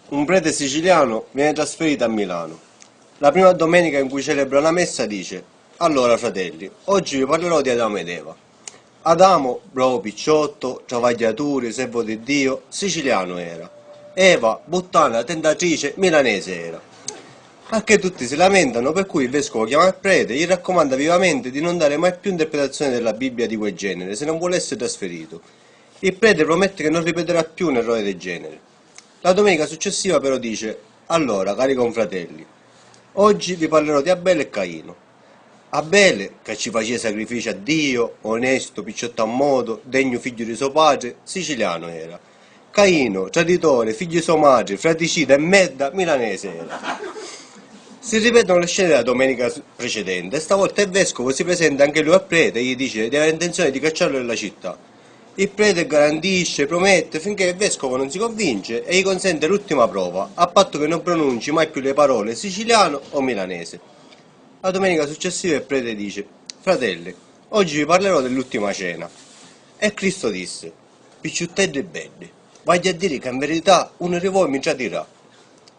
Un prete siciliano viene trasferito a Milano. La prima domenica in cui celebra la messa dice: Allora, fratelli, oggi vi parlerò di Adamo ed Eva. Adamo, bravo picciotto, travagliatore, servo di Dio, siciliano era. Eva, puttana, tentatrice, milanese era. A che tutti si lamentano, per cui il vescovo chiama il prete e gli raccomanda vivamente di non dare mai più interpretazioni della Bibbia di quel genere, se non vuole essere trasferito. Il prete promette che non ripeterà più un errore del genere. La domenica successiva però dice: Allora, cari confratelli, oggi vi parlerò di Abele e Caino. Abele, che ci faceva sacrifici a Dio, onesto, picciotto a modo, degno figlio di suo padre, siciliano era. Caino, traditore, figlio di sua madre, fratricida e merda, milanese era. Si ripetono le scene della domenica precedente e stavolta il vescovo si presenta anche lui al prete e gli dice di avere intenzione di cacciarlo dalla città. Il prete garantisce, promette finché il vescovo non si convince e gli consente l'ultima prova, a patto che non pronunci mai più le parole siciliano o milanese. La domenica successiva il prete dice: Fratelli, oggi vi parlerò dell'ultima cena. E Cristo disse: Picciuttelli e belli, voglio a dire che in verità uno di voi mi tradirà.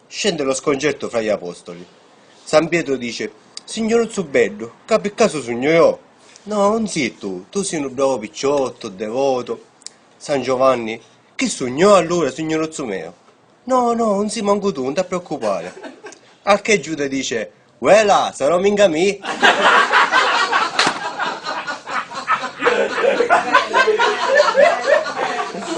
Scende lo sconcerto fra gli apostoli. San Pietro dice: Signor Zubello, che per caso sogno io? No, non sei tu sei un bravo picciotto, devoto. San Giovanni: Che sognò allora, signor Zumeo? No, non sei manco tu, non ti preoccupare. Al che Giuda dice: Uela, sarò minga mi.